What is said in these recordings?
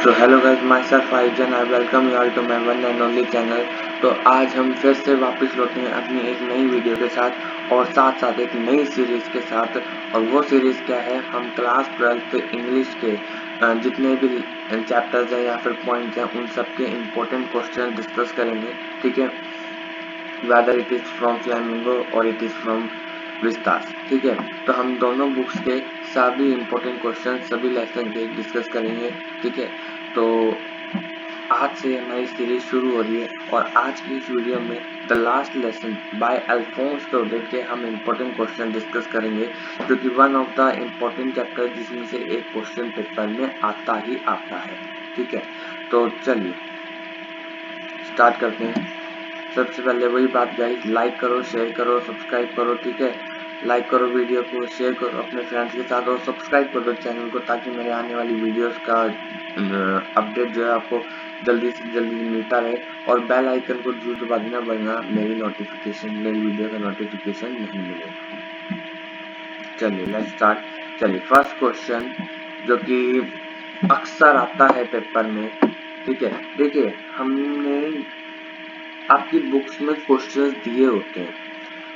तो hello guys, myself Ayujan, I welcome you all to my one and only channel. तो आज हम फिर से वापस लौटे हैं अपनी एक नई वीडियो के साथ और साथ साथ एक नई सीरीज़ के साथ। और वो सीरीज़ क्या है, हम क्लास 12th इंग्लिश के जितने भी चैप्टर्स हैं या फिर पॉइंट्स हैं उन सब के इम्पोर्टेंट क्वेश्चन डिस्कस करेंगे, ठीक है। Whether it is from flamingo और इट इज़ फ्रॉम विस्तास, ठीक है। तो हम दोनों बुक्स के सभी इम्पोर्टेंट क्वेश्चन सभी लेसन के डिस्कस करेंगे, ठीक है। तो आज से हमारी सीरीज शुरू हो रही है और आज की इस वीडियो में the last lesson by Alphonse Daudet के हम इम्पोर्टेंट क्वेश्चन डिस्कस करेंगे, जो कि one of the important chapter जिसमें से एक क्वेश्चन पेपर में आता ही आता है, ठीक है। तो चलिए स्टार्ट करते हैं। सबसे पहले वही बात गाइस, लाइक करो, शेयर करो, सब्सक्राइब करो, ठीक है। लाइक करो वीडियो को, शेयर करो अपने फ्रेंड्स के साथ और सब्सक्राइब कर दो चैनल को, ताकि मेरे आने वाली वीडियोस का अपडेट जो है आपको जल्दी से जल्दी मिलता रहे। और बेल आइकन को जरूर दबा देना, वरना मेरी वीडियो का नोटिफिकेशन नहीं मिलेगा। चलिए लेट्स स्टार्ट। चलिए फर्स्ट क्वेश्चन जो कि अक्सर आता है पेपर में, ठीक है। देखिए, हमने आपकी बुक्स में क्वेश्चंस दिए होते हैं,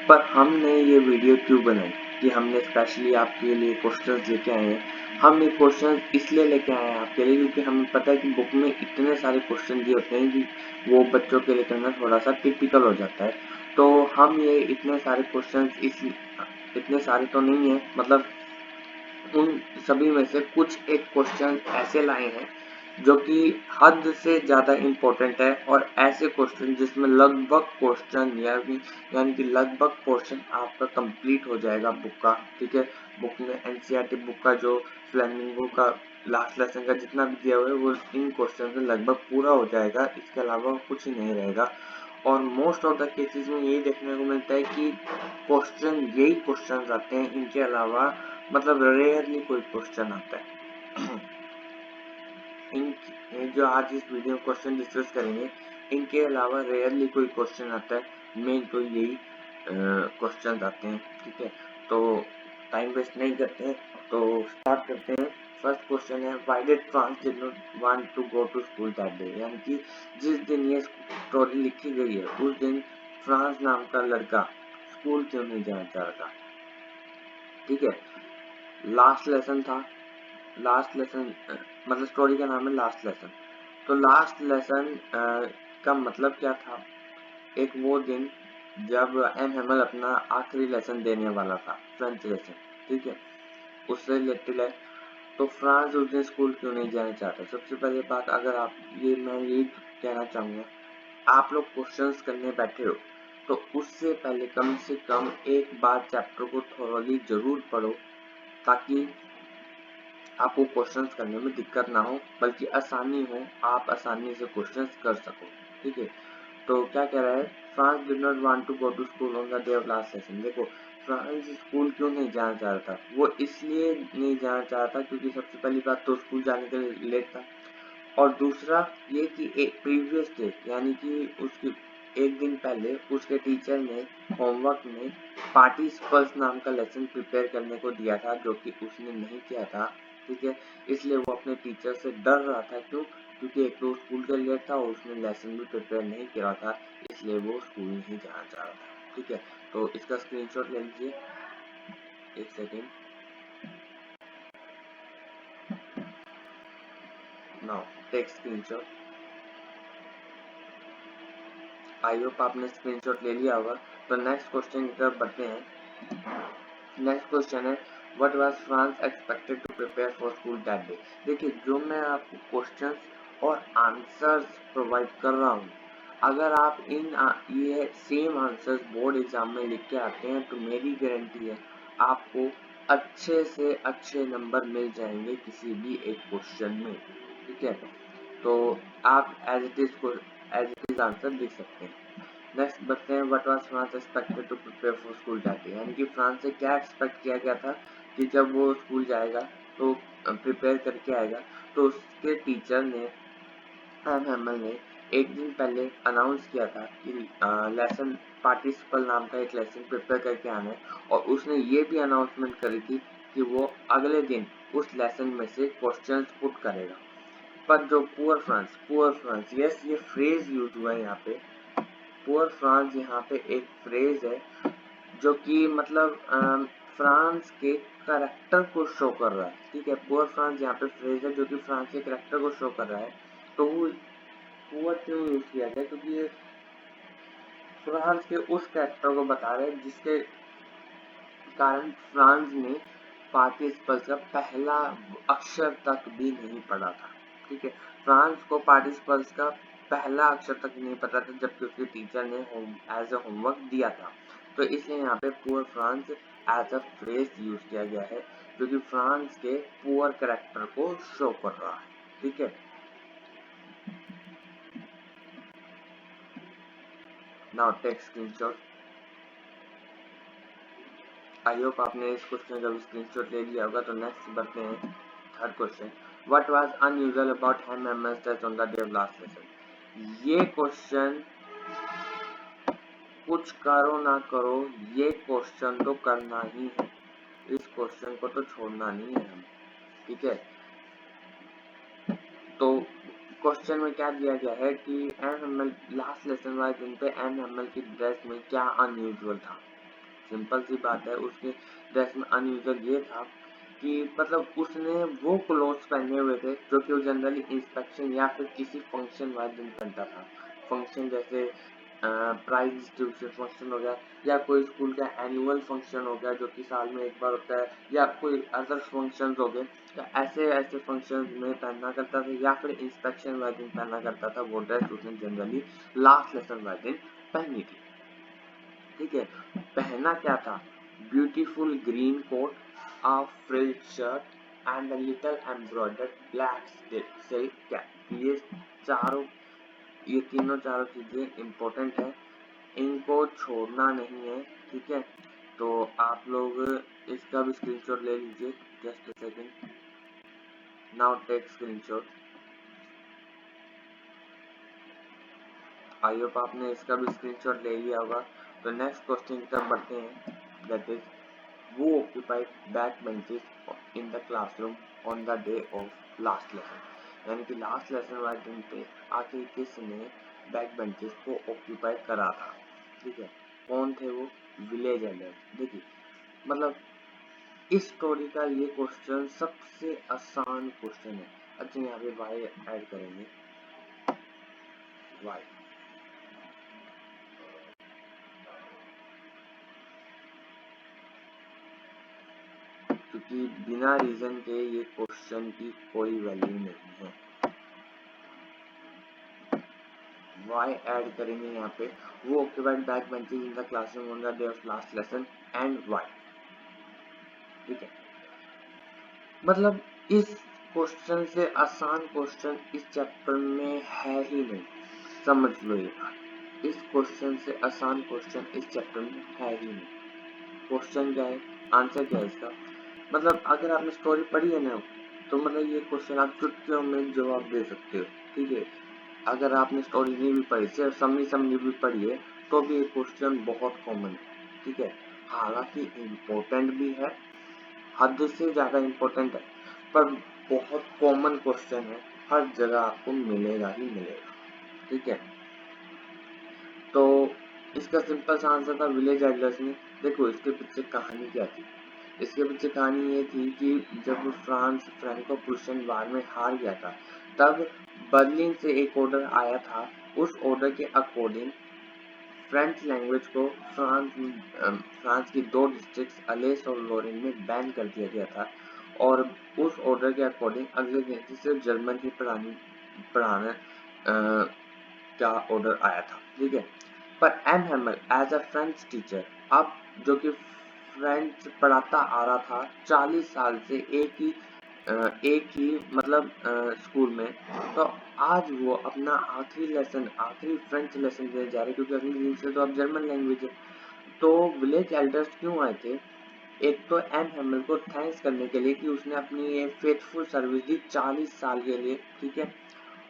पर हमने ये वीडियो क्यों बनाई कि हमने स्पेशली आपके लिए क्वेश्चंस लेके आए हैं। हम ये क्वेश्चंस इसलिए लेके आए हैं आपके लिए क्योंकि हमें पता है कि बुक में इतने सारे क्वेश्चन दिए होते हैं कि वो बच्चों के लिए करना थोड़ा सा टिपिकल हो जाता है। तो हम ये इतने सारे क्वेश्चंस इतने सारे तो नहीं है, मतलब उन सभी में से कुछ एक क्वेश्चन ऐसे लाए हैं जो कि हद से ज़्यादा इम्पोर्टेंट है, और ऐसे क्वेश्चन जिसमें लगभग क्वेश्चन यानी कि लगभग पोर्शन आपका कंप्लीट हो जाएगा बुक का, ठीक है। बुक में एनसीईआरटी बुक का जो फ्लेमिंगो का लास्ट लेसन का जितना भी दिया हुआ है वो इन क्वेश्चन से लगभग पूरा हो जाएगा, इसके अलावा कुछ नहीं रहेगा। और मोस्ट ऑफ द केसेस में यही देखने को मिलता है कि यही क्वेश्चन आते हैं, इनके अलावा मतलब रेयरली कोई क्वेश्चन आता है। इन जो आज इस वीडियो में क्वेश्चन डिस्कस करेंगे, इनके अलावा रेयरली कोई क्वेश्चन आता है। मेन तो यही क्वेश्चन आते हैं, ठीक है। तो टाइम वेस्ट नहीं करते हैं, तो स्टार्ट करते हैं। फर्स्ट क्वेश्चन है, why did France did not want to go to school that day. यानी कि जिस दिन ये स्टोरी लिखी गई है उस दिन फ्रांस नाम का लड़का स्कूल क्यों नहीं जाना चाह रहा था, ठीक है। लास्ट लेसन था, लास्ट लेसन मतलब स्टोरी का नाम है लास्ट लेसन। तो लास्ट लेसन का मतलब क्या था, एक वो दिन जब एम हेमल अपना आखिरी लेसन देने वाला था, फ्रेंच लेसन, ठीक है, उससे रिलेटेड है। तो फ्रांस उस दिन स्कूल क्यों नहीं जाना चाहता। सबसे पहले बात, अगर आप मैं यही कहना चाहूँगा, आप लोग क्वेश्चंस करने बैठे हो तो उससे पहले कम से कम एक बार चैप्टर को थोरोली जरूर पढ़ो, ताकि आपको क्वेश्चंस करने में दिक्कत ना हो, बल्कि आसानी हो, आप आसानी से क्वेश्चंस कर सको, ठीक है। तो क्या कह रहा है, France did not want to go to school on the day of last session. देखो, फ्रांस स्कूल क्यों नहीं जाना चाह रहा था, वो इसलिए नहीं जाना चाह रहा था क्योंकि सबसे पहली बात तो स्कूल जाने के लिए लेट था, और दूसरा ये कि एक प्रीवियस डे यानी कि उसकी एक दिन पहले उसके टीचर ने होमवर्क में पार्टिसिपल्स नाम का लेसन प्रिपेयर करने को दिया था, जो कि उसने नहीं किया था, ठीक है। इसलिए वो अपने टीचर से डर रहा था, क्यों, क्योंकि एक तो स्कूल के लिए था और उसने लेसन भी प्रिपेयर नहीं किया था, इसलिए वो स्कूल नहीं जाना चाह रहा था, ठीक है। तो इसका स्क्रीनशॉट ले लीजिए, एक second. Now take screenshot. I hope आपने स्क्रीनशॉट ले लिया होगा। तो नेक्स्ट क्वेश्चन की तरफ बढ़ते हैं। नेक्स्ट क्वेश्चन है, what was France expected to prepare for school that day. देखिए, जो मैं आपको क्वेश्चंस और आंसर्स प्रोवाइड कर रहा हूँ, अगर आप ये सेम आंसर्स बोर्ड एग्जाम में लिख के आते हैं तो मेरी गारंटी है आपको अच्छे से अच्छे नंबर मिल जाएंगे किसी भी एक क्वेश्चन में, ठीक है। तो आप एज इट इज आंसर लिख सकते हैं। नेक्स्ट बढ़ते हैं, what was France expected to prepare for school that day. यानी कि फ्रांस से क्या एक्सपेक्ट किया गया था कि जब वो स्कूल जाएगा तो प्रिपेयर करके आएगा। तो उसके टीचर ने, एम हेमल ने, एक दिन पहले अनाउंस किया था कि लेसन पार्टिसिपल नाम का एक लेसन प्रिपेयर करके आना है, और उसने ये भी अनाउंसमेंट करी थी कि वो अगले दिन उस लेसन में से क्वेश्चंस पुट करेगा। पर जो पुअर फ्रांस, यस ये फ्रेज यूज हुआ है यहाँ पे। पुअर फ्रांस यहाँ पे एक फ्रेज है जो कि मतलब फ्रांस के करेक्टर को शो कर रहा है। ठीक है, पुअर फ्रांस यहाँ पे फ्रेज है जो कि फ्रांस के करेक्टर को शो कर रहा है। तो वो पुअर क्यों यूज किया गया, क्योंकि ये फ्रांस के उस करेक्टर को बता रहे हैं जिसके कारण फ्रांस ने पार्टिसिपल्स का पहला अक्षर तक भी नहीं पढ़ा था। ठीक है, फ्रांस को पार्टिसिपल्स का पहला अक्षर तक नहीं पता था जबकि उसके टीचर ने एज अ होमवर्क दिया था। तो इसलिए यहाँ पे poor France as a phrase use किया गया है जो कि फ्रांस के पुअर कैरेक्टर को शो कर रहा है। ठीक है, now take screenshot. I hope आपने इस क्वेश्चन का भी स्क्रीनशॉट ले लिया होगा। तो नेक्स्ट बढ़ते हैं third question. What was unusual about MMS test on the day of last lesson. ये क्वेश्चन कुछ करो ना करो, ये क्वेश्चन तो करना ही है, इस क्वेश्चन को तो छोड़ना नहीं है हम। ठीक है, तो क्वेश्चन में क्या दिया गया है कि एमएमएल लास्ट लेसन वाले दिन पे एमएमएल की ड्रेस में क्या अनयूजुअल था। सिंपल सी बात है, उसके ड्रेस में अनयूजुअल ये था कि मतलब उसने वो क्लोथ्स पहने हुए थे जो कि वो जनरली इंस्पेक्शन या फिर किसी फंक्शन वाले दिन पहनता था। फंक्शन जैसे प्राइज डिस्ट्रीब्यूशन फंक्शन हो गया, या कोई स्कूल का एनुअल फंक्शन हो गया जो कि साल में एक बार होता है, या कोई अदर फंक्शन हो गए, तो ऐसे ऐसे फंक्शन में पहना करता था, या फिर इंस्पेक्शन वाले दिन पहना करता था। वो ड्रेस उसने जनरली लास्ट लेसन वाले दिन पहनी थी। ठीक है, पहना क्या था, beautiful green coat, a frilled shirt and a little embroidered black silk cap. ये तीनों चारों चीजें इम्पोर्टेंट है, इनको छोड़ना नहीं है। ठीक है, तो आप लोग इसका भी स्क्रीनशॉट ले लीजिए। Just a second, now take screenshot. I hope आपने इसका भी स्क्रीनशॉट ले लिया होगा। तो नेक्स्ट क्वेश्चन की तरफ बढ़ते हैं, that is who occupied backbenches in the classroom on the day of last lesson। यानी कि लास्ट लेसन वाले दिन पे आखिर किसने बैक बेंचेस को ऑक्यूपाई करा था। ठीक है, कौन थे वो, विलेज एल्डर्स। देखिए मतलब इस स्टोरी का ये क्वेश्चन सबसे आसान क्वेश्चन है। अच्छा यहाँ पे वाई ऐड करेंगे, वाई, क्योंकि बिना रीजन के ये क्वेश्चन की कोई वैल्यू नहीं है। वाई ऐड करेंगे यहाँ पे, वो occupied back benches in the classroom on the day of last lesson and why. ठीक है, मतलब इस क्वेश्चन से आसान क्वेश्चन इस चैप्टर में है ही नहीं, समझ लो ये बात। इस क्वेश्चन से आसान क्वेश्चन इस चैप्टर में है ही नहीं। क्वेश्चन क्या है, आंसर क्या है इसका, मतलब अगर आपने स्टोरी पढ़ी है ना, तो मतलब ये क्वेश्चन आप चुटकियों में जवाब दे सकते हो। ठीक है, अगर आपने स्टोरी नहीं भी पढ़ी, सिर्फ समझी भी पढ़ी है, तो भी ये क्वेश्चन बहुत कॉमन है। ठीक है, हालांकि इम्पोर्टेंट भी है, हद से ज्यादा इम्पोर्टेंट है, पर बहुत कॉमन क्वेश्चन है, हर जगह आपको मिलेगा ही मिलेगा। ठीक है, तो इसका सिंपल सा आंसर था विलेज एडलर्स ने। देखो इसके पीछे कहानी क्या थी, इसके पीछे कहानी ये थी कि जब फ्रांस फ्रैंको प्रूशियन वार में हार गया था, तब बर्लिन से एक ऑर्डर आया था। उस ऑर्डर के अकॉर्डिंग फ्रेंच लैंग्वेज को फ्रांस की 2 डिस्ट्रिक्ट्स अलेस और लॉरेन में बैन कर दिया गया था, और उस ऑर्डर के अकॉर्डिंग अगले दिन से सिर्फ जर्मन ही पढ़ाना का ऑर्डर आया था। ठीक है, पर M Hamel as a French teacher, अब जो कि फ्रेंच पढ़ाता आ रहा था 40 साल से एक ही मतलब स्कूल में, तो आज वो अपना आखिरी फ्रेंच लेसन देने जा रहे, क्योंकि अगले दिन से तो अब जर्मन लैंग्वेज है। तो विलेज एल्डर्स क्यों आए थे, एक तो एम हैमल को थैंक्स करने के लिए कि उसने अपनी ये फेथफुल सर्विस दी 40 साल के लिए। ठीक है,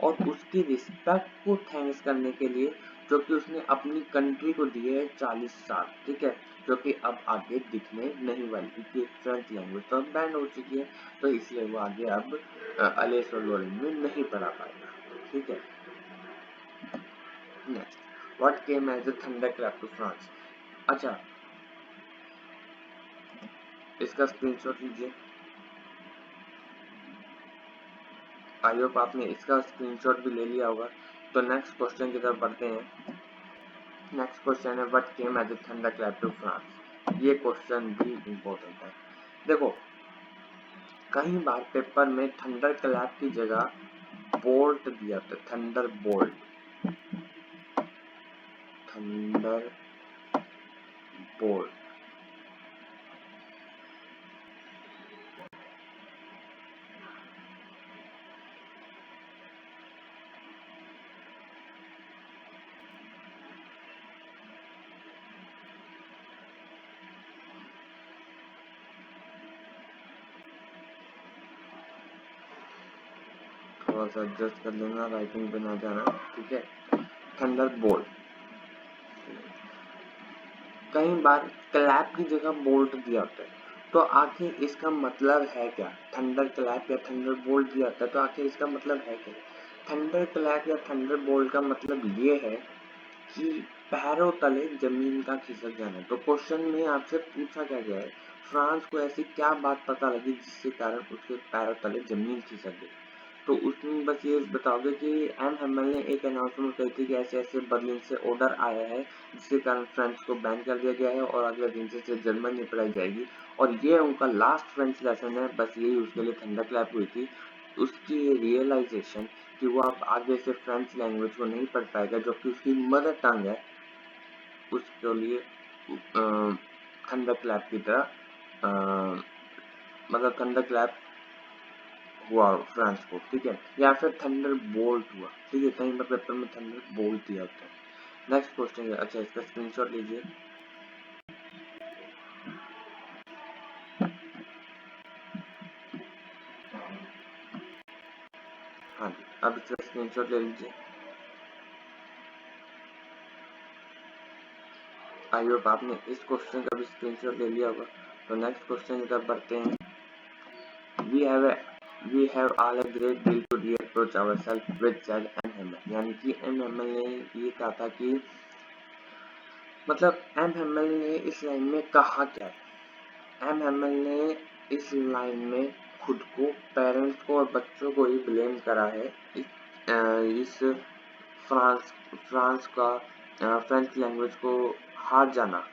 और उसकी रिस्पेक्ट को थैंक्स करने के लिए जो कि उसने अपनी कंट्री को दिए है 40 साल, ठीक है, जो कि अब आगे दिखने नहीं वाली, क्योंकि फ्रेंच लैंग्वेज तो अब बैन हो चुकी है, तो इसलिए वो आगे अब अलेस और लोरेन में नहीं पढ़ा पाएगा, ठीक है। Next, what came as a thunderclap to France. अच्छा, इसका स्क्रीनशॉट लीजिए। आई होप आपने इसका स्क्रीनशॉट भी ले लिया होगा। तो नेक्स्ट क्वेश्चन की तरफ बढ़ते हैं। नेक्स्ट क्वेश्चन है what came as a thunderclap to France. ये क्वेश्चन भी इम्पोर्टेंट है। देखो, कई बार पेपर में थंडर क्लैप की जगह बोल्ट दिया था, थंडर बोल्ट, थंडर बोल्ट। थोड़ा सा एडजस्ट कर लेना, राइटिंग पे ना जाना, ठीक है। थंडर बोल्ट, कई बार क्लैप की जगह बोल्ट दिया होता है, तो आखिर इसका मतलब है क्या। थंडर क्लैप या थंडर बोल्ट दिया होता है, तो आखिर इसका मतलब है क्या। थंडर क्लैप या थंडर बोल्ट का मतलब ये है कि पैरों तले जमीन का खिसक जाना। तो क्वेश्चन में आपसे पूछा क्या गया है, फ्रांस को ऐसी क्या बात पता लगी जिसके कारण उसके पैरों तले जमीन खिसक गई। तो उसमें बस ये बताओगे कि एम हेमल ने एक अनाउंसमेंट करी थी कि ऐसे ऐसे बर्लिन से ऑर्डर आया है जिसके कारण फ्रेंच को बैन कर दिया गया है और अगले दिन से जर्मन में पढ़ाई जाएगी, और ये उनका लास्ट फ्रेंच लेसन है। बस यही उसके लिए थंडर क्लैप हुई थी। उसकी रियलाइजेशन कि वो अब आगे से फ्रेंच लैंग्वेज को नहीं पढ़ पाएगा जो कि उसकी मदर टंग है, उसके लिए थंडर क्लैप की तरह मतलब थंडर क्लैप हुआ फ्रांस को, ठीक है, या फिर थंडर बोल्ट हुआ, ठीक है, कहीं पर पेपर में थंडर बोल्ट दिया होता है। नेक्स्ट क्वेश्चन है, अच्छा इसका स्क्रीनशॉट लीजिए। हाँ जी, अब इसका स्क्रीनशॉट ले लीजिए। आई होप आपने इस क्वेश्चन का भी स्क्रीनशॉट ले लिया होगा। तो नेक्स्ट क्वेश्चन की तरफ बढ़ते हैं। We have all a great deal to reapproach ourselves with said M Hamel, यानी कि एम हेमल ने ये कहा था कि मतलब एम हेमल ने इस लाइन में कहा क्या है। एम हेमल ने इस लाइन में खुद को, पेरेंट्स को और बच्चों को ही ब्लेम करा है इस फ्रांस का फ्रेंच लैंग्वेज को हार जाना।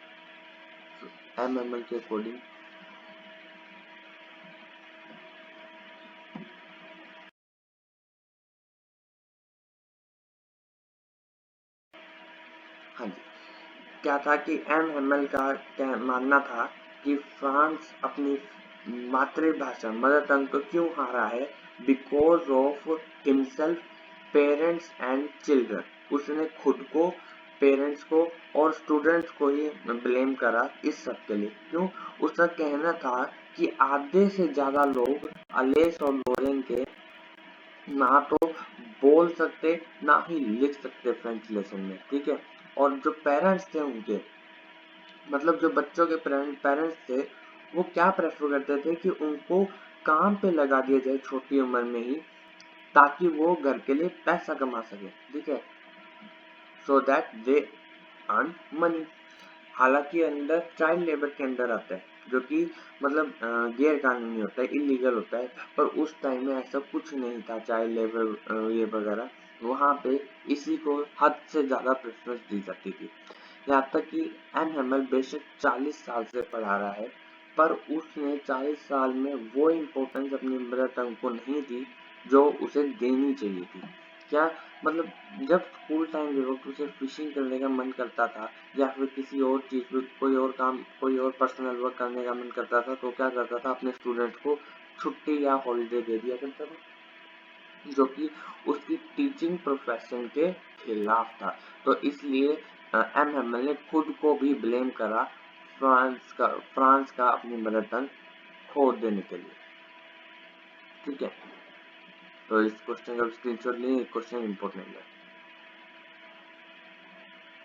एम एम के अकॉर्डिंग हाँ जी, क्या था कि एम हेमल का क्या मानना था कि फ्रांस अपनी मातृभाषा मदर टंग को क्यों हारा है, because of himself, parents and children. उसने खुद को, पेरेंट्स को और स्टूडेंट्स को ही ब्लेम करा इस सब के लिए। क्यों, उसका कहना था कि आधे से ज्यादा लोग अलेस और लोरेन के ना तो बोल सकते ना ही लिख सकते फ्रेंच लेसन में, ठीक है। और जो पेरेंट्स थे उनके, मतलब जो बच्चों के पेरेंट्स थे, वो क्या प्रेफर करते थे कि उनको काम पे लगा दिया जाए छोटी उम्र में ही, ताकि वो घर के लिए पैसा कमा सके, ठीक है, so that they earn money. हालांकि अंदर चाइल्ड लेबर के अंदर आता है, जो कि मतलब गैर कानूनी होता है, इलीगल होता है, पर उस टाइम में ऐसा कुछ नहीं था चाइल्ड लेबर ये वगैरह। वहां पे इसी को हद से ज्यादा प्रेफरेंस दी जाती थी। यहाँ तक कि एम हेमल बेशक 40 साल से पढ़ा रहा है, पर उसने 40 साल में वो इम्पोर्टेंस अपनी मदर टंग को नहीं दी जो उसे देनी चाहिए थी। क्या मतलब, जब स्कूल टाइम में वक्त उसे फिशिंग करने का मन करता था या फिर किसी और चीज में कोई और काम, कोई और पर्सनल वर्क करने का मन करता था, तो क्या करता था, अपने स्टूडेंट को छुट्टी या हॉलीडे दे दिया करता था, जो कि उसकी टीचिंग प्रोफेशन के खिलाफ था। तो इसलिए एम हेमल ने खुद को भी ब्लेम करा फ्रांस का अपनी मदर टंग खो देने के लिए, ठीक है। तो इस क्वेश्चन का स्क्रीनशॉट लिए, क्वेश्चन इंपॉर्टेंट है।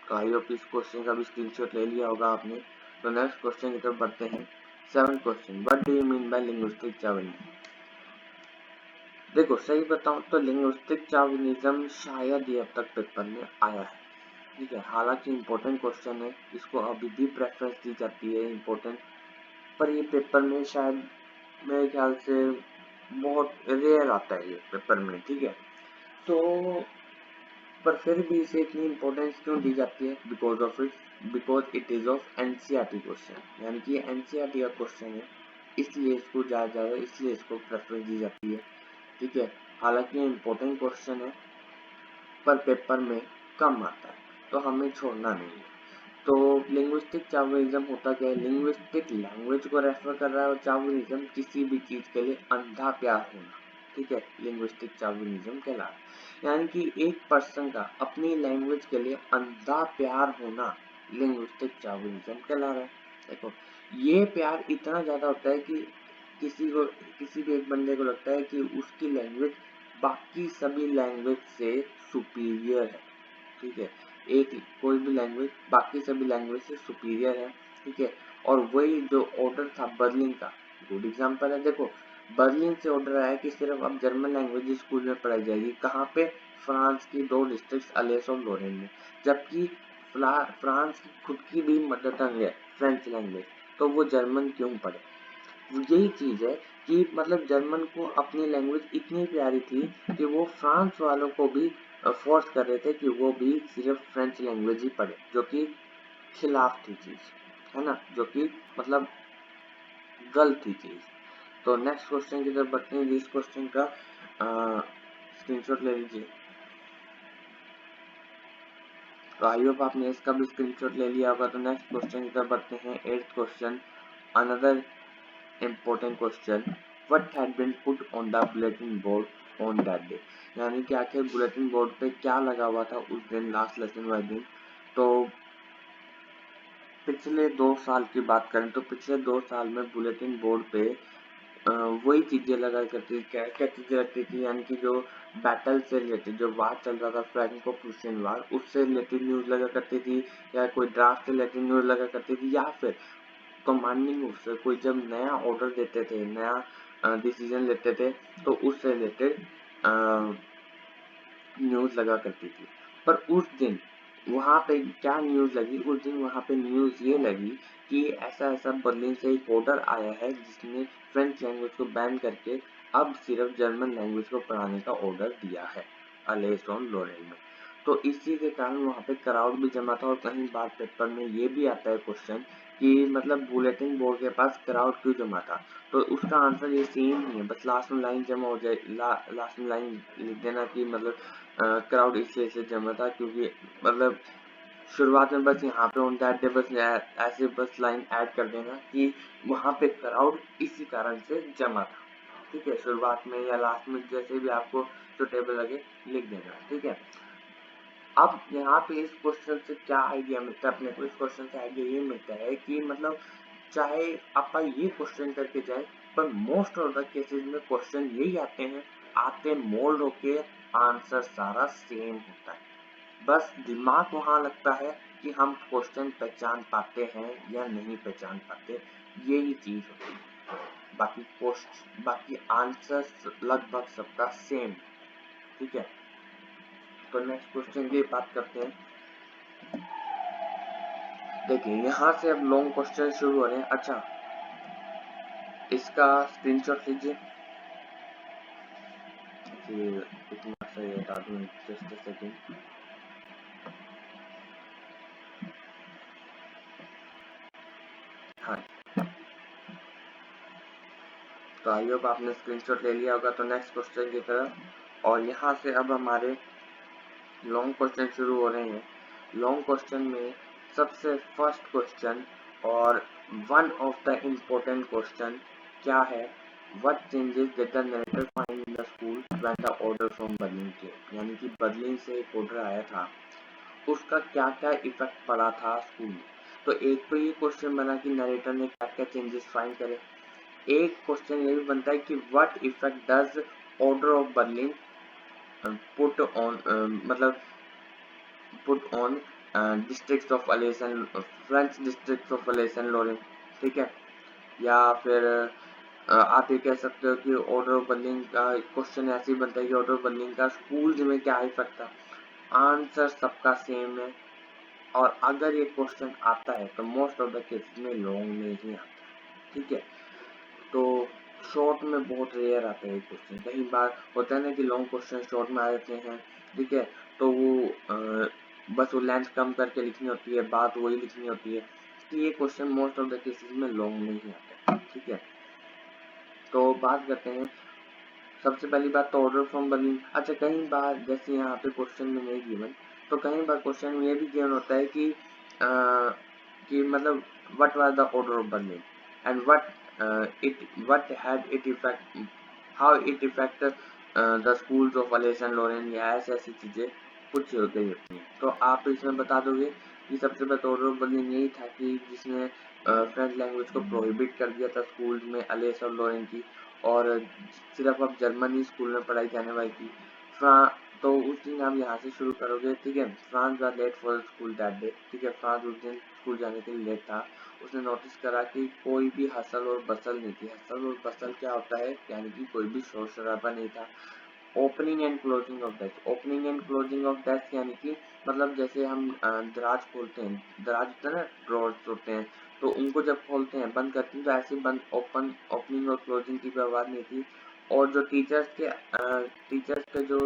तो आई होप इस क्वेश्चन का भी स्क्रीनशॉट ले लिया होगा आपने। तो नेक्स्ट क्वेश्चन की तरफ बढ़ते हैं। 7th question, what do you mean by linguistic chauvinism? देखो सही बताऊं तो लिंग्विस्टिक चॉविनिज्म शायद ही अब तक पेपर में आया है, ठीक है। हालांकि इम्पोर्टेंट क्वेश्चन है, इसको अभी भी प्रेफरेंस दी जाती है इम्पोर्टेंट, पर ये पेपर में शायद मेरे ख्याल से बहुत रेयर आता है ये पेपर में, ठीक है। तो पर फिर भी इसे इतनी इम्पोर्टेंस क्यों दी जाती है? Because it is of NCERT question, यानी कि एनसीईआरटी का क्वेश्चन है, इसलिए इसको ज़्यादा इसलिए इसको प्रेफरेंस दी जाती है, ठीक है। हालांकि इम्पोर्टेंट क्वेश्चन है पर पेपर में कम आता है, तो हमें छोड़ना नहीं है। तो लिंग्विस्टिक चॉविनिज्म होता क्या है? लिंग्विस्टिक लैंग्वेज को रेफर कर रहा है और चॉविनिज्म किसी भी चीज के लिए अंधा प्यार होना, ठीक है, लिंग्विस्टिक चॉविनिज्म कहलाता है। यानी कि एक पर्सन का अपनी लैंग्वेज के लिए अंधा प्यार होना लिंग्विस्टिक चॉविनिज्म कहला रहा है। देखो ये प्यार इतना ज्यादा होता है कि किसी भी एक बंदे को लगता है कि उसकी लैंग्वेज बाकी सभी लैंग्वेज से सुपीरियर है, ठीक है। एक कोई भी लैंग्वेज बाकी सभी लैंग्वेज से सुपीरियर है, ठीक है। और वही जो ऑर्डर था बर्लिन का, गुड एग्जांपल है। देखो बर्लिन से ऑर्डर आया कि सिर्फ अब जर्मन लैंग्वेज स्कूल में पढ़ाई जाएगी। कहाँ पे? फ्रांस की 2 डिस्ट्रिक्ट अलेस और लोरेन में, जबकि फ्रांस की खुद की भी मदर टंग है फ्रेंच लैंग्वेज, तो वो जर्मन क्यों पढ़े? यही चीज है कि मतलब जर्मन को अपनी लैंग्वेज इतनी प्यारी थी कि वो फ्रांस वालों को भी फोर्स कर रहे थे कि वो भी सिर्फ फ्रेंच लैंग्वेज ही पढ़े, जो कि खिलाफ थी चीज, है ना, जो कि मतलब गलत थी चीज। तो नेक्स्ट क्वेश्चन की तरफ बढ़ते हैं। इस क्वेश्चन का स्क्रीनशॉट ले लीजिए। तो आई होप आपने इसका भी स्क्रीनशॉट ले लिया होगा। तो नेक्स्ट क्वेश्चन की तरफ बढ़ते हैं। 8th question, another important question, what had been put on the bulletin board on that day? यानी कि आखिर बुलेटिन बोर्ड पे क्या लगा हुआ था उस दिन, लास्ट लेसन वाले दिन। तो पिछले 2 साल की बात करें तो पिछले 2 साल में बुलेटिन बोर्ड पे वही चीजें लगा करती थी। क्या क्या चीजें लगती थी? यानी कि जो बैटल से रिलेटेड, जो वार चल रहा था फ्रैंको प्रूशियन वार, उससे रिलेटेड न्यूज लगा करती थी, या कोई ड्राफ्ट से रिलेटेड न्यूज लगा करती थी, या फिर कमांडिंग ऑफिसर कोई जब नया ऑर्डर देते थे, नया डिसीजन लेते थे, तो उससे रिलेटेड न्यूज लगा करती थी। पर उस दिन वहां पे क्या न्यूज लगी? उस दिन वहां पे न्यूज ये लगी कि ऐसा ऐसा बर्लिन से एक ऑर्डर आया है जिसने फ्रेंच लैंग्वेज को बैन करके अब सिर्फ जर्मन लैंग्वेज को पढ़ाने का ऑर्डर दिया है अलेस ऑन लोरेन में। तो इसी के कारण वहां पे क्राउड भी जमा था। और कहीं बार पेपर में ये भी आता है क्वेश्चन कि मतलब बुलेटिन बोर्ड के पास क्राउड क्यों जमा था? तो उसका आंसर ये सेम ही है, बस लास्ट में लाइन जमा हो जाए, लास्ट में लाइन लिख देना कि मतलब क्राउड इसलिए से जमा था क्योंकि मतलब शुरुआत में बस यहाँ पे ऑन दैट डे बस ऐसे बस लाइन ऐड कर देना कि वहां पे क्राउड इसी कारण से जमा था, ठीक है। शुरुआत में या लास्ट में जैसे भी आपको सुटेबल लगे लिख देना, ठीक है। अब यहाँ पे इस क्वेश्चन से क्या आइडिया मिलता है अपने को? इस क्वेश्चन से आइडिया ये मिलता है कि मतलब चाहे आप ये क्वेश्चन करके जाए, पर मोस्ट ऑफ द केसेस में क्वेश्चन यही आते मोल्ड होके आंसर सारा सेम होता है। बस दिमाग वहां लगता है कि हम क्वेश्चन पहचान पाते हैं या नहीं पहचान पाते, यही चीज होती है। बाकी आंसर लगभग सबका सेम, ठीक है। तो नेक्स्ट क्वेश्चन की बात करते हैं। देखिए यहाँ से अब लॉन्ग क्वेश्चन शुरू हो रहे हैं। अच्छा इसका स्क्रीनशॉट लीजिए, इतना सा ये हटा दूं, जस्ट अ सेकंड। हाँ तो आई होप आपने स्क्रीनशॉट ले लिया होगा। तो नेक्स्ट क्वेश्चन की तरफ, और यहाँ से अब हमारे लॉन्ग क्वेश्चन शुरू हो रहे हैं। लॉन्ग क्वेश्चन में सबसे फर्स्ट क्वेश्चन और one of the important question क्या है? What changes did the narrator find in the school when the order from Berlin came? यानी कि बर्लिन से एक ऑर्डर आया था, उसका क्या क्या इफेक्ट पड़ा था स्कूल में। तो एक तो ये क्वेश्चन बना कि नरेटर ने क्या क्या चेंजेस फाइंड करे। एक क्वेश्चन ये भी बनता है कि what effect does order of Berlin put on मतलब put on districts of Alsace, French districts of Alsace Lorraine, ठीक है। या फिर आप ये कह सकते हो कि ऑर्डर ऑफ बर्लिन का क्वेश्चन ऐसे ही बनता है कि ऑर्डर ऑफ बर्लिन का स्कूल्स में क्या इफेक्ट था। आंसर सबका सेम है, और अगर ये क्वेश्चन आता है तो मोस्ट ऑफ द केसेस में लॉन्ग में ही आता है, ठीक है। तो शॉर्ट में बहुत रेयर आता है क्वेश्चन, कई बार होता है ना कि लॉन्ग क्वेश्चन शॉर्ट में आ जाते हैं, ठीक है। तो वो बस वो लेंथ कम करके लिखनी होती है, बात वही लिखनी होती है, तो ये question most of the cases में लॉन्ग में ही आता है, ठीक है। तो बात करते हैं, सबसे पहली बात तो ऑर्डर फ्रॉम बर्लिन। अच्छा, कई बार जैसे यहाँ पे क्वेश्चन में नहीं गिवन, तो कई बार क्वेश्चन में ये भी गिवन होता है कि मतलब what was the order of Berlin and what had it effect, how it effect the schools of Alsace Lorraine, या ऐसी चीजें कुछ हो गई होती हैं। तो आप इसमें बता दोगे कि सबसे पहले ऑर्डर ऑफ बर्लिन यही था कि जिसने फ्रेंच लैंग्वेज को प्रोहिबिट कर दिया था स्कूल में अलेसन लोरेन की, और सिर्फ अब जर्मनी स्कूल में पढ़ाई जाने वाली थी। तो उस दिन आप यहाँ से शुरू करोगे, ठीक है। France was late for school that day, ठीक है। फ्रांस उस दिन स्कूल जाने के लिए लेट था। उसने नोटिस करा कि कोई भी हसल और बसल नहीं थी। हसल और बसल क्या होता है, यानी कि कोई भी शोर शराबा नहीं था। Opening and closing of desk, opening and closing of desk यानी कि मतलब जैसे हम दराज खोलते हैं, दराज होता है ना, ड्रॉर्स होते हैं, तो उनको जब खोलते हैं बंद करते हैं तो ऐसे बंद ओपनिंग और क्लोजिंग की कोई आवाज नहीं थी। और जो टीचर्स के जो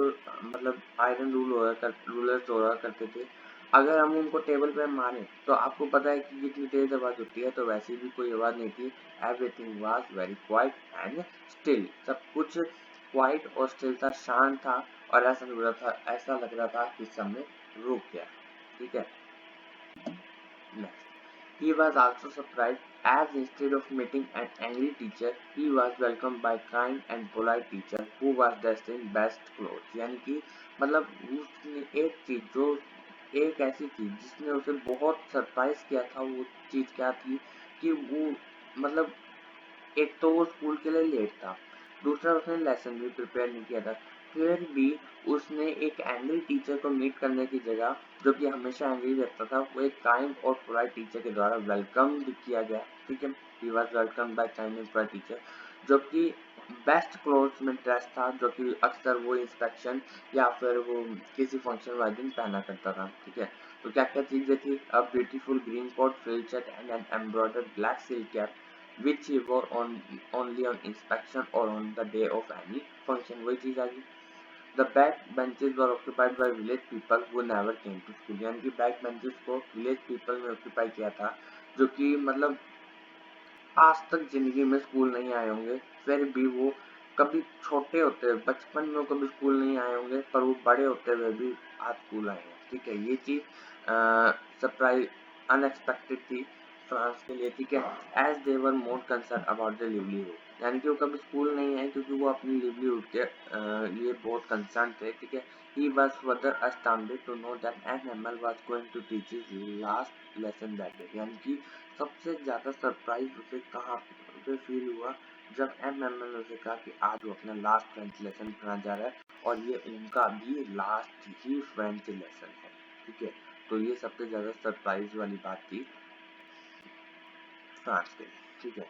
मतलब आयरन रूलर्स हुआ करते थे, अगर हम उनको टेबल पे मारें तो आपको पता है कि कितनी तेज आवाज होती है, तो वैसी भी कोई आवाज नहीं थी। Everything was very quiet and still, सब कुछ क्वाइट और स्टिल था, शांत था, और ऐसा लग रहा था कि समय रुक गया, ठीक है। Next, he was also surprised as instead of meeting an angry teacher, he was welcomed by kind and polite teacher who was dressed in best clothes। यानी कि मतलब उसने एक ऐसी चीज जिसने उसे बहुत सरप्राइज किया था, वो चीज क्या थी कि वो मतलब एक तो वो स्कूल के लिए लेट था, दूसरा उसने लेसन भी प्रिपेयर नहीं किया था, फिर भी उसने एक एंग्री टीचर को मीट करने की जगह, जो कि हमेशा एंग्री रहता था, वो एक काइंड और पोलाइट टीचर के द्वारा वेलकम किया गया, ठीक है। He was welcome by kind and polite teacher, जो कि बेस्ट क्लोथ्स में ड्रेस था, जो कि अक्सर वो इंस्पेक्शन या फिर वो किसी फंक्शन वाले दिन पहना करता था, ठीक है। तो क्या क्या चीजें थी, a beautiful green coat, frill shirt and an embroidered black silk cap which he wore only on inspection or on the day of any function। वही चीज आ गई। The back benches were occupied by village people who never came to school। यानी कि back benches को village people ने occupy किया था, जो कि मतलब आज तक जिंदगी में स्कूल नहीं आए होंगे, फिर भी वो कभी छोटे होते हुए बचपन में कभी स्कूल नहीं आए होंगे, पर वो बड़े होते हुए भी आज स्कूल आए हैं, ठीक है। ये चीज सरप्राइज अनएक्सपेक्टेड थी फ्रांस के लिए, ठीक है। As they were more concern about the livelihood, यानी कि वो कभी स्कूल नहीं आए क्योंकि वो अपनी लिवलीहुड के लिए बहुत कंसर्न थे, ठीक है। He was further astounded to know that an animal was going to teach his last lesson that day। यानी कि सबसे ज्यादा सरप्राइज उसे कहाँ पे फील हुआ, जब एम ने उसे कहा कि आज वो अपना लास्ट फ्रेंच लेसन पढ़ाने जा रहा है, और ये उनका भी लास्ट ही फ्रेंच लेसन है, ठीक है। तो ये सबसे ज्यादा सरप्राइज वाली बात थी फ्रांस के लिए, ठीक है।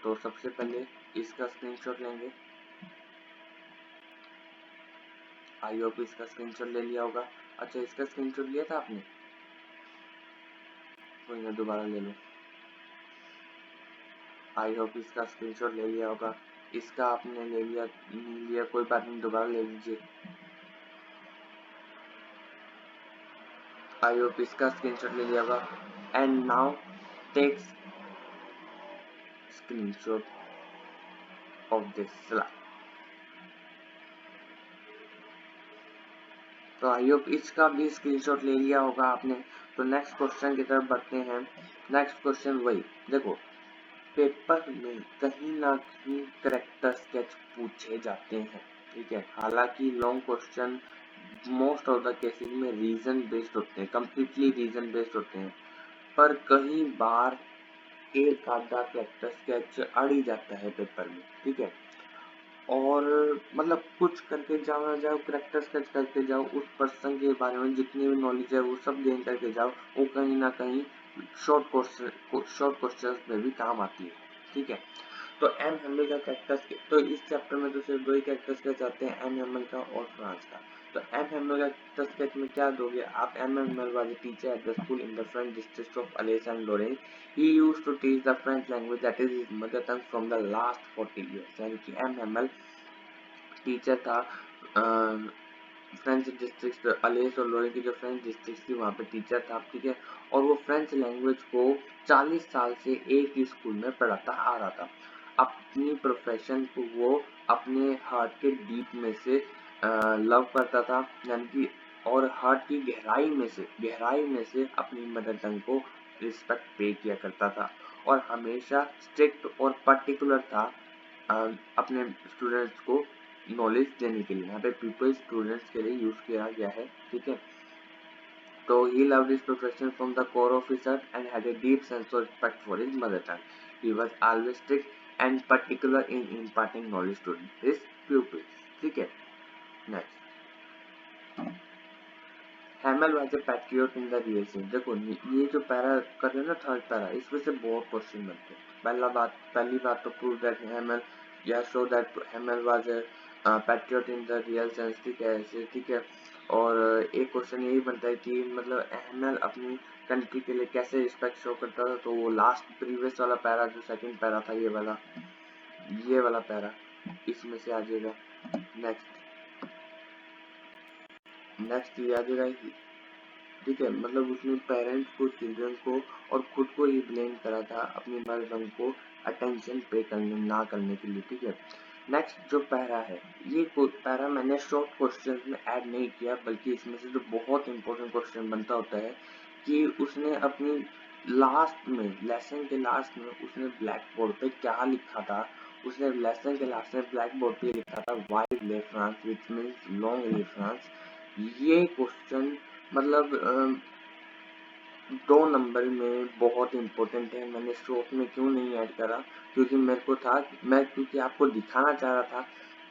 तो सबसे पहले इसका स्क्रीनशॉट लेंगे, आई होप इसका स्क्रीनशॉट ले लिया होगा। अच्छा, इसका स्क्रीनशॉट लिया था आपने, कोई ना दोबारा ले लो। आई होप इसका स्क्रीनशॉट ले लिया होगा। इसका आपने ले लिया कोई बात नहीं, दोबारा ले लीजिए। आई होप इसका स्क्रीनशॉट ले लिया होगा। And now take screenshot of this slide. तो आई होप इसका भी स्क्रीनशॉट ले लिया होगा आपने। तो नेक्स्ट क्वेश्चन की तरफ बढ़ते हैं। नेक्स्ट क्वेश्चन वही देखो, पेपर में कहीं ना कहीं करेक्टर स्केच पूछे जाते हैं, ठीक है। हालांकि long question most of the cases में रीजन बेस्ड होते हैं, कंप्लीटली रीजन बेस्ड होते हैं, पर कई बार एक आधा करेक्टर स्केच अड़ ही जाता है पेपर में, ठीक है। और मतलब कुछ करके जाओ करेक्टर स्केच करके जाओ, उस पर्सन के बारे में जितनी भी नॉलेज है वो सब गेन करके जाओ, वो कहीं ना कहीं शॉर्ट क्वेश्चन में भी काम आती है। ठीक है, तो एम हेमल का कैरेक्टर्स, तो इस चैप्टर में तो सिर्फ दो ही कैरेक्टर्स के आते हैं, एम हेमल का और फ्रांस का। तो एम हेमल का कैरेक्टर स्केच में क्या दोगे आप? M Hamel was a teacher at the school in the French district of Alsace and Lorraine. He used to teach the French language that is his mother tongue from the last 40 years. यानी कि M Hamel teacher था French district Alsace और Lorraine की जो French district थी वहाँ पे teacher था। ठीक है, और वो फ्रेंच लैंग्वेज को 40 साल से एक ही स्कूल में पढ़ाता आ रहा था। अपनी प्रोफेशन को वो अपने हार्ट के डीप में से लव करता था, यानी कि और हार्ट की गहराई में से अपनी मदर टंग को रिस्पेक्ट पे किया करता था, और हमेशा स्ट्रिक्ट और पर्टिकुलर था अपने स्टूडेंट्स को नॉलेज देने के लिए। यहाँ पे पीपल स्टूडेंट्स के लिए यूज किया गया है। ठीक है, तो he loved his profession from the core of his heart and had a deep sense of respect for his mother tongue. He was always strict and particular in imparting knowledge to his pupils. ठीक है, next, हैमल was a patriot in the real sense. देखो ये जो para कर रहे हैं ना, third para, इसमें से बहुत क्वेश्चन बनते हैं। पहली बात तो प्रूव दैट हैमल या show that हैमल was a patriot in the real sense. ठीक है ऐसे, ठीक है, और एक क्वेश्चन यही बनता है कि मतलब हैमल अपनी कंट्री के लिए कैसे रिस्पेक्ट शो करता था। तो वो लास्ट प्रीवियस वाला पैरा, जो सेकंड पैरा था, ये वाला पैरा इसमें से आ जाएगा। नेक्स्ट ये आ जाएगा। ठीक है, मतलब उसने पेरेंट्स को, चिल्ड्रन को और खुद को ही ब्लेम करा था अपनी मदर टंग को अटेंशन पे करने ना करने के लिए। ठीक है, नेक्स्ट जो पैरा है, ये पैरा मैंने शॉर्ट क्वेश्चन में ऐड नहीं किया, बल्कि इसमें से जो बहुत इंपॉर्टेंट क्वेश्चन बनता होता है कि उसने अपनी लास्ट में, लेसन के लास्ट में उसने ब्लैक बोर्ड पे क्या लिखा था। उसने लेसन के लास्ट में ब्लैक बोर्ड पे लिखा था वाइड ले फ्रांस, विच मीन्स लॉन्ग ले फ्रांस। ये क्वेश्चन मतलब 2 नंबर में बहुत इंपॉर्टेंट है। मैंने शॉर्ट में क्यों नहीं ऐड करा, क्योंकि मेरे को था, क्योंकि आपको दिखाना चाह रहा था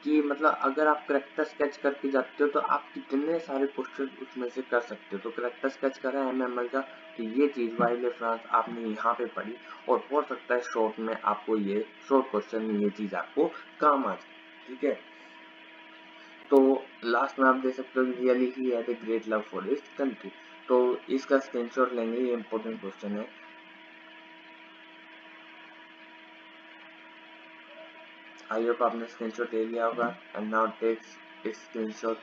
कि मतलब अगर आप करेक्टर स्केच करके जाते हो तो आप कितने सारे क्वेश्चन उसमें से कर सकते हो। तो करेक्टर स्केच करा है एमएमएल का, तो ये चीज़ वाइल्ड ले फ्रांस आपने यहाँ पे पढ़ी, और हो सकता है शॉर्ट में आपको ये शॉर्ट क्वेश्चन में ये चीज़ आपको काम आ जाए। ठीक है, तो लास्ट में आप देख सकते हो really he had a great love for his country. तो इसका स्क्रीनशॉट लेंगे, ये इंपॉर्टेंट क्वेश्चन है। आई होप आपने स्क्रीनशॉट ले लिया होगा, एंड नाउ टेक स्क्रीनशॉट।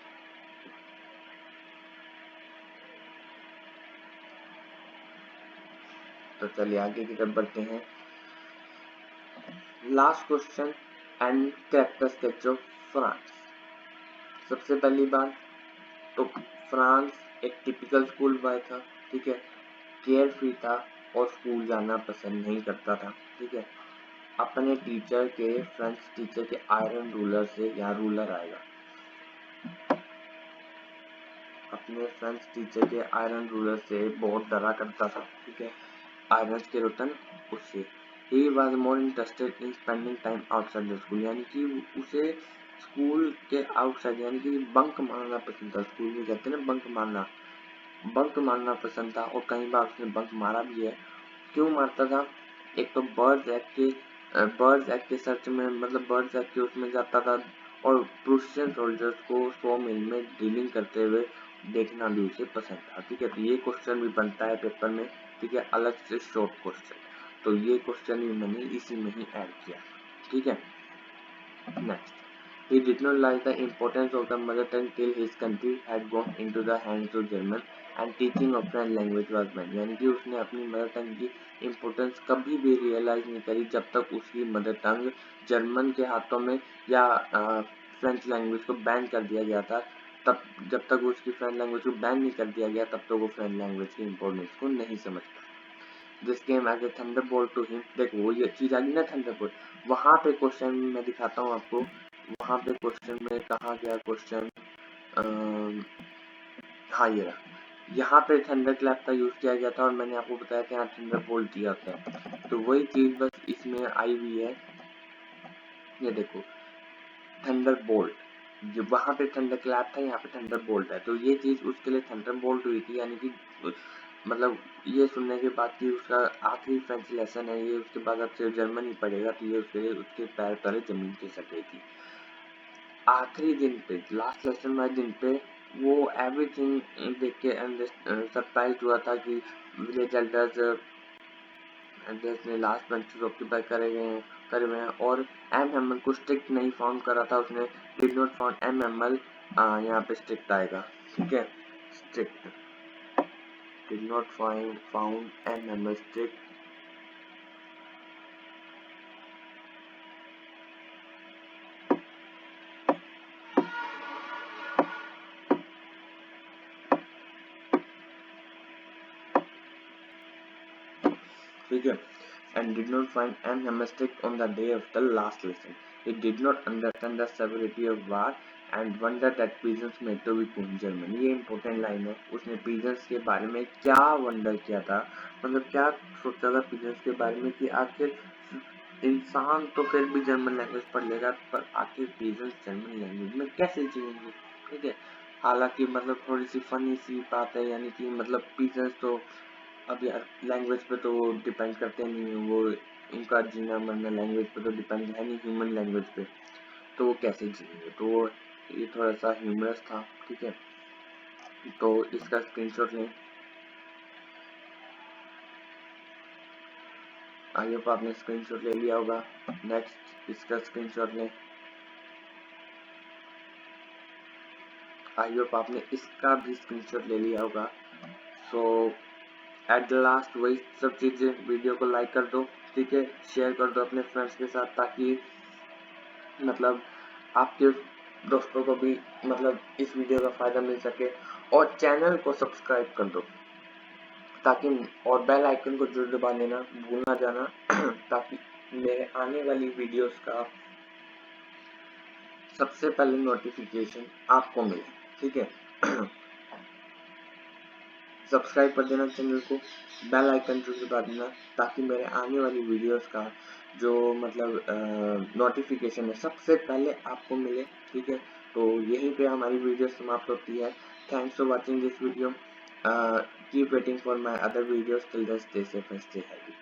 तो चलिए आगे की तरफ बढ़ते हैं। Last question and character sketch of France. सबसे पहली बात तो फ्रांस एक टिपिकल स्कूल बॉय था। ठीक है, केयर फ्री था और स्कूल जाना पसंद नहीं करता था। ठीक है, अपने टीचर के, फ्रेंच टीचर के आयरन रूलर से, यहाँ रूलर आएगा, अपने फ्रेंच टीचर के आयरन रूलर से बहुत डरा करता था। ठीक है, आयरन के रिटर्न उससे। He was more interested in spending time outside the school, यानी कि उसे स्कूल के आउटसाइड, यानी कि बंक मारना पसंद था। स्कूल में कहते हैं ना बंक मारना पसंद था, और कई बार उसने बंक मारा भी है। क्यों मारता था? एक तो बर्ड्स एक्ट के सर्च में, मतलब बर्ड्स एक्ट के उसमें जाता था, और प्रूशियन सोल्जर्स को 100 मील में ड्रिलिंग करते हुए देखना भी उसे पसंद था। ठीक है, तो ये क्वेश्चन भी बनता है पेपर में। ठीक है, अलग से शॉर्ट क्वेश्चन, तो ये क्वेश्चन भी मैंने इसी में ही ऐड किया। ठीक है, next, he did not realize the importance of the mother tongue till his country had gone into the hands of German and teaching of French language was banned। यानी कि उसने अपनी मदर टंग की importance कभी भी realise नहीं करी जब तक उसकी मदर टंग जर्मन के हाथों में या फ्रेंच लैंग्वेज को बैन कर दिया गया था। तब जब तक उसकी फ्रेंच लैंग्वेज को बैन नहीं कर दिया गया, तब तक वो फ्रेंच लैंग्वेज की इम्पोर्टेंस को नहीं समझ पाया। This game as a thunderbolt to him. देखो वो ये चीज आ गई ना, थंडरबोल्ट, वहां पे क्वेश्चन मैं दिखाता हूँ आपको। वहां पे क्वेश्चन में कहा गया क्वेश्चन, हाँ ये रहा, यहाँ पे थंडर क्लैप का यूज किया गया था, और मैंने आपको बताया था यहाँ थंडरबोल्ट दिया होता है। तो वही चीज बस इसमें आई हुई है। ये देखो, थंडर बोल्ट, वहां पे थंडर क्लैप था, यहाँ पे थंडर बोल्ट है। तो ये चीज उसके लिए थंडर बोल्ट हुई थी, यानी कि मतलब ये सुनने के बाद कि उसका आखिरी फ्रेंच लेसन है ये, उसके बाद अब सिर्फ जर्मन ही पढ़ेगा, तो ये उसके लिए उसके पैर तले जमीन खिसक गई थी। आखिरी दिन पे, लास्ट लेसन वाले दिन पे वो एवरीथिंग देख के सरप्राइज हुआ था कि विलेज एल्डर्स देश ने लास्ट बेंचेस ऑक्यूपाई करे हुए हैं, और एम हेमल को स्ट्रिक्ट नहीं फाउंड करा था उसने। Did not found M Hamel, यहाँ पे स्ट्रिक्ट आएगा, ठीक है, strict, did not found M Hamel strict. ठीक है, and did not find M. Hammerstick on the day of the last lesson. He did not understand the severity of war and wondered that peasants made to be in Germany. ये important line है। उसने peasants के बारे में क्या wonder किया था, मतलब क्या सोचा था peasants के बारे में कि आखिर इंसान तो फिर भी जर्मन लैंग्वेज पढ़ लेगा, पर आखिर peasants जर्मन लैंग्वेज में कैसे जिएंगे, ठीक है। हालांकि मतलब थोड़ी सी फनी सी बात है, यानी कि मतलब peasants तो अब यार लैंग्वेज पे तो डिपेंड करते नहीं है, वो उनका जीना मरना लैंग्वेज पे तो डिपेंड है नहीं, ह्यूमन लैंग्वेज पे, तो वो कैसे जिएंगे। तो वो ये थोड़ा सा ह्यूमरस था, ठीक है। तो इसका स्क्रीनशॉट लें। आई होप आपने स्क्रीनशॉट ले लिया होगा। नेक्स्ट इसका स्क्रीनशॉट लें। आई होप आपने इसका भी स्क्रीनशॉट ले लिया होगा। सो एट द लास्ट वही सब चीजें, वीडियो को लाइक कर दो, ठीक है, शेयर कर दो अपने फ्रेंड्स के साथ, ताकि मतलब आपके दोस्तों को भी मतलब इस वीडियो का फायदा मिल सके, और चैनल को सब्सक्राइब कर दो ताकि, और बेल आइकन को जरूर दबा देना, भूल ना जाना ताकि मेरे आने वाली वीडियोस का सबसे पहले नोटिफिकेशन आपको मिले, ठीक है। सब्सक्राइब कर देना चैनल को, बेल आइकन जरूर दबा देना ताकि मेरे आने वाली वीडियोस का जो मतलब नोटिफिकेशन है सबसे पहले आपको मिले, ठीक है। तो यहीं पे हमारी वीडियो समाप्त होती है। Thanks for watching this video, keep waiting for my other videos, till then stay safe and stay healthy.